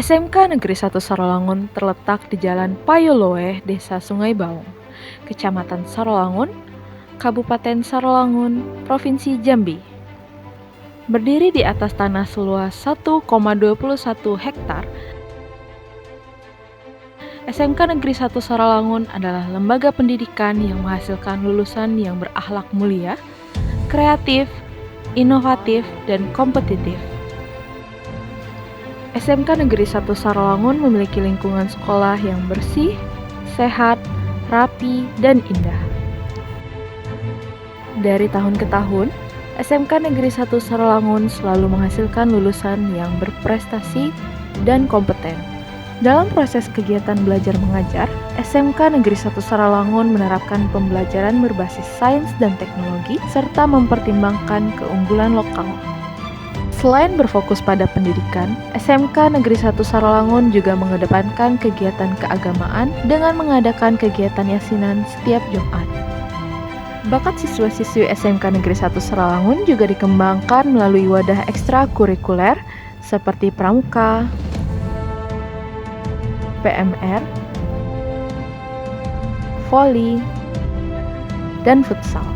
SMK Negeri 1 Sarolangun terletak di Jalan Payoloe, Desa Sungai Baung, Kecamatan Sarolangun, Kabupaten Sarolangun, Provinsi Jambi. Berdiri di atas tanah seluas 1,21 hektar, SMK Negeri 1 Sarolangun adalah lembaga pendidikan yang menghasilkan lulusan yang berakhlak mulia, kreatif, inovatif, dan kompetitif. SMK Negeri 1 Sarolangun memiliki lingkungan sekolah yang bersih, sehat, rapi, dan indah. Dari tahun ke tahun, SMK Negeri 1 Sarolangun selalu menghasilkan lulusan yang berprestasi dan kompeten. Dalam proses kegiatan belajar mengajar, SMK Negeri 1 Sarolangun menerapkan pembelajaran berbasis sains dan teknologi serta mempertimbangkan keunggulan lokal. Selain berfokus pada pendidikan, SMK Negeri 1 Sarolangun juga mengedepankan kegiatan keagamaan dengan mengadakan kegiatan yasinan setiap Jumat. Bakat siswa-siswi SMK Negeri 1 Sarolangun juga dikembangkan melalui wadah ekstrakurikuler seperti pramuka, PMR, voli, dan futsal.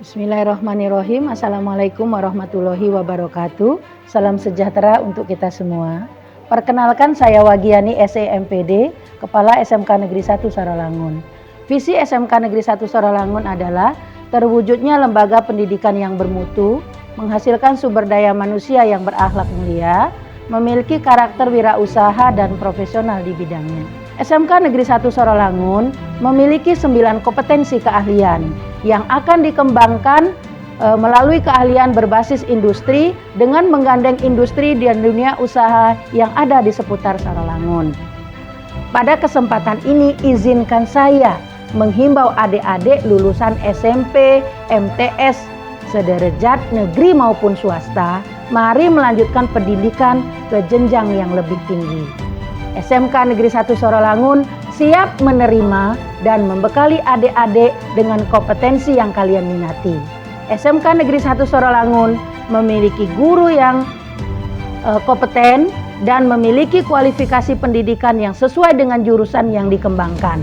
Bismillahirrahmanirrahim. Assalamualaikum warahmatullahi wabarakatuh. Salam sejahtera untuk kita semua. Perkenalkan, saya Wagiani SEMPD, Kepala SMK Negeri 1 Sarolangun. Visi SMK Negeri 1 Sarolangun adalah terwujudnya lembaga pendidikan yang bermutu, menghasilkan sumber daya manusia yang berakhlak mulia, memiliki karakter wirausaha dan profesional di bidangnya. SMK Negeri 1 Sarolangun memiliki 9 kompetensi keahlian yang akan dikembangkan melalui keahlian berbasis industri dengan menggandeng industri dan dunia usaha yang ada di seputar Sarolangun. Pada kesempatan ini izinkan saya menghimbau adik-adik lulusan SMP, MTS, sederajat negeri maupun swasta, mari melanjutkan pendidikan ke jenjang yang lebih tinggi. SMK Negeri 1 Sarolangun siap menerima dan membekali adik-adik dengan kompetensi yang kalian minati. SMK Negeri 1 Sarolangun memiliki guru yang kompeten dan memiliki kualifikasi pendidikan yang sesuai dengan jurusan yang dikembangkan.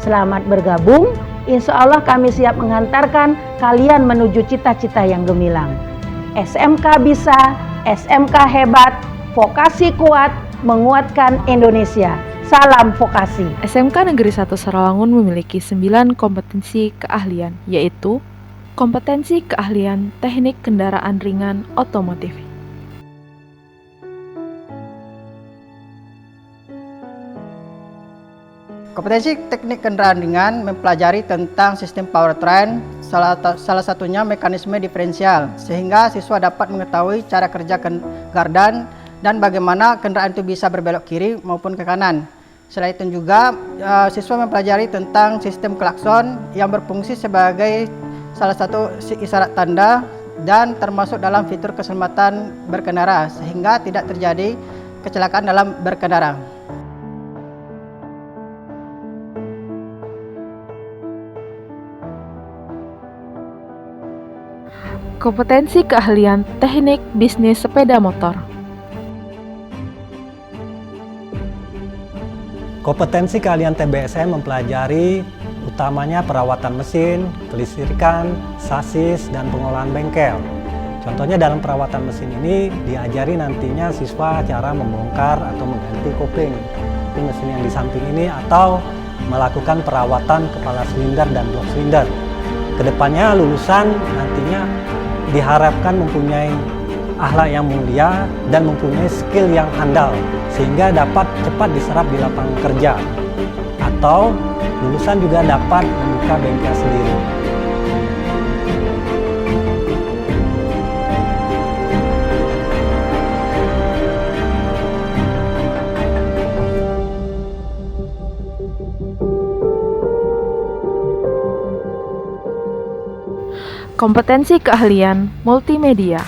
Selamat bergabung, insya Allah kami siap mengantarkan kalian menuju cita-cita yang gemilang. SMK bisa, SMK hebat, vokasi kuat, menguatkan Indonesia. Salam vokasi. SMK Negeri 1 Sarolangun memiliki 9 kompetensi keahlian, yaitu kompetensi keahlian teknik kendaraan ringan otomotif. Kompetensi teknik kendaraan ringan mempelajari tentang sistem powertrain, salah satunya mekanisme diferensial, sehingga siswa dapat mengetahui cara kerja gardan dan bagaimana kendaraan itu bisa berbelok kiri maupun ke kanan. Selain itu juga siswa mempelajari tentang sistem klakson yang berfungsi sebagai salah satu isyarat tanda dan termasuk dalam fitur keselamatan berkendara sehingga tidak terjadi kecelakaan dalam berkendara. Kompetensi keahlian teknik bisnis sepeda motor. Kompetensi keahlian TBSM mempelajari utamanya perawatan mesin, kelistrikan, sasis, dan pengolahan bengkel. Contohnya dalam perawatan mesin ini diajari nantinya siswa cara membongkar atau mengganti kopling di mesin yang di samping ini atau melakukan perawatan kepala silinder dan blok silinder. Kedepannya lulusan nantinya diharapkan mempunyai akhlak yang mulia dan mempunyai skill yang handal sehingga dapat cepat diserap di lapangan kerja, atau lulusan juga dapat membuka bengkel sendiri. Kompetensi keahlian multimedia.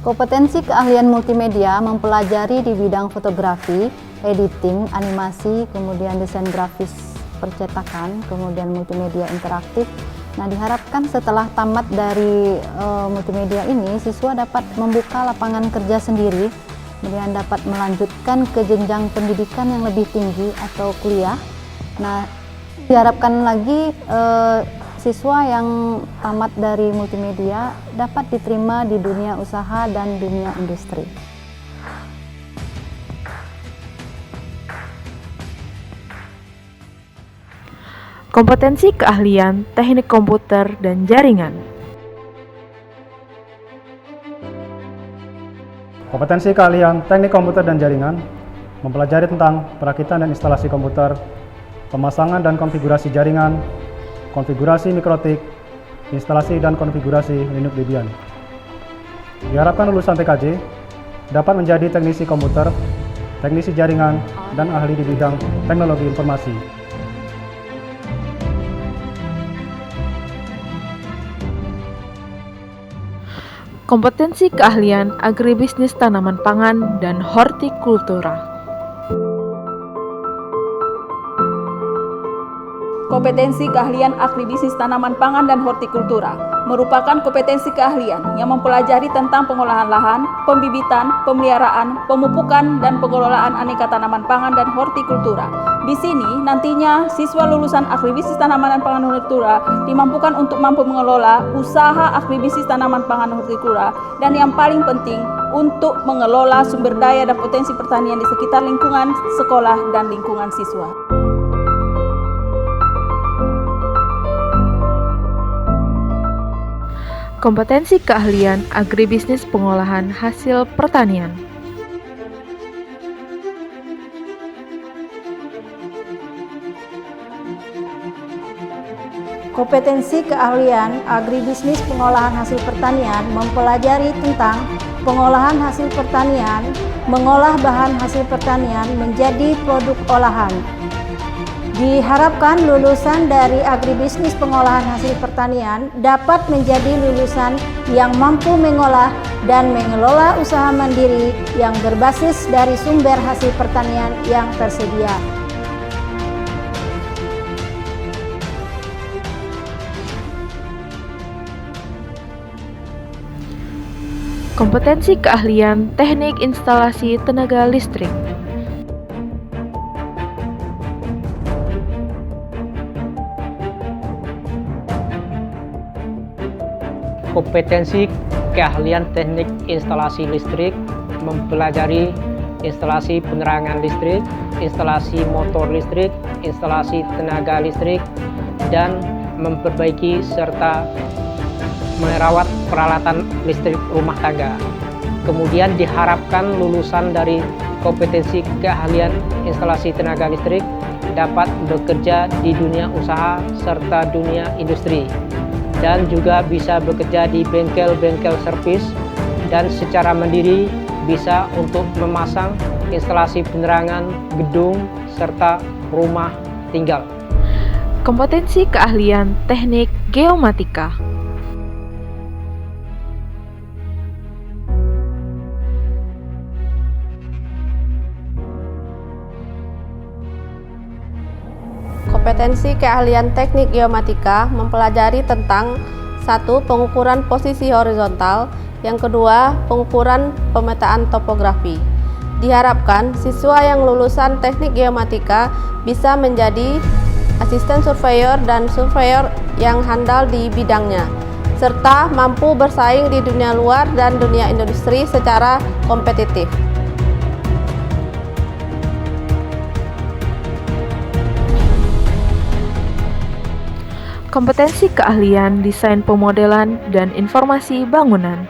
Kompetensi keahlian multimedia mempelajari di bidang fotografi, editing, animasi, kemudian desain grafis percetakan, kemudian multimedia interaktif. Nah, diharapkan setelah tamat dari multimedia ini, siswa dapat membuka lapangan kerja sendiri, kemudian dapat melanjutkan ke jenjang pendidikan yang lebih tinggi atau kuliah. Nah, diharapkan lagi siswa yang tamat dari multimedia dapat diterima di dunia usaha dan dunia industri. Kompetensi keahlian teknik komputer dan jaringan. Kompetensi keahlian teknik komputer dan jaringan mempelajari tentang perakitan dan instalasi komputer, pemasangan dan konfigurasi jaringan, konfigurasi mikrotik, instalasi dan konfigurasi Linux Debian. Diharapkan lulusan TKJ dapat menjadi teknisi komputer, teknisi jaringan, dan ahli di bidang teknologi informasi. Kompetensi keahlian agribisnis tanaman pangan dan hortikultura. Kompetensi keahlian agribisnis tanaman pangan dan hortikultura merupakan kompetensi keahlian yang mempelajari tentang pengolahan lahan, pembibitan, pemeliharaan, pemupukan, dan pengelolaan aneka tanaman pangan dan hortikultura. Di sini nantinya siswa lulusan agribisnis tanaman dan pangan hortikultura dimampukan untuk mampu mengelola usaha agribisnis tanaman pangan dan hortikultura, dan yang paling penting untuk mengelola sumber daya dan potensi pertanian di sekitar lingkungan sekolah dan lingkungan siswa. Kompetensi keahlian agribisnis pengolahan hasil pertanian. Kompetensi keahlian agribisnis pengolahan hasil pertanian mempelajari tentang pengolahan hasil pertanian, mengolah bahan hasil pertanian menjadi produk olahan. Diharapkan lulusan dari agribisnis pengolahan hasil pertanian dapat menjadi lulusan yang mampu mengolah dan mengelola usaha mandiri yang berbasis dari sumber hasil pertanian yang tersedia. Kompetensi keahlian teknik instalasi tenaga listrik. Kompetensi keahlian teknik instalasi listrik mempelajari instalasi penerangan listrik, instalasi motor listrik, instalasi tenaga listrik, dan memperbaiki serta merawat peralatan listrik rumah tangga. Kemudian diharapkan lulusan dari kompetensi keahlian instalasi tenaga listrik dapat bekerja di dunia usaha serta dunia industri, dan juga bisa bekerja di bengkel-bengkel servis, dan secara mandiri bisa untuk memasang instalasi penerangan gedung serta rumah tinggal. Kompetensi keahlian teknik geomatika. Kompetensi keahlian teknik geomatika mempelajari tentang 1. Pengukuran posisi horizontal, yang kedua pengukuran pemetaan topografi. Diharapkan siswa yang lulusan teknik geomatika bisa menjadi asisten surveyor dan surveyor yang handal di bidangnya, serta mampu bersaing di dunia luar dan dunia industri secara kompetitif. Kompetensi keahlian desain pemodelan dan informasi bangunan.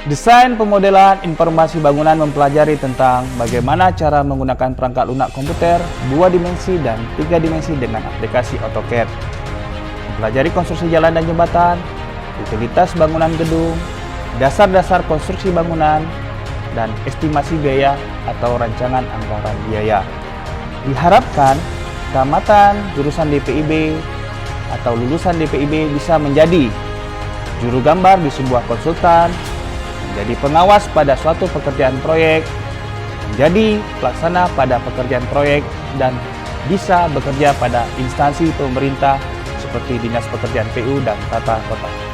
Desain pemodelan informasi bangunan mempelajari tentang bagaimana cara menggunakan perangkat lunak komputer 2 dimensi dan 3 dimensi dengan aplikasi AutoCAD. Mempelajari konstruksi jalan dan jembatan, utilitas bangunan gedung, dasar-dasar konstruksi bangunan, dan estimasi biaya atau rancangan anggaran biaya. Diharapkan tamatan jurusan DPIB atau lulusan DPIB bisa menjadi juru gambar di sebuah konsultan, menjadi pengawas pada suatu pekerjaan proyek, menjadi pelaksana pada pekerjaan proyek, dan bisa bekerja pada instansi pemerintah seperti Dinas Pekerjaan PU dan Tata Kota.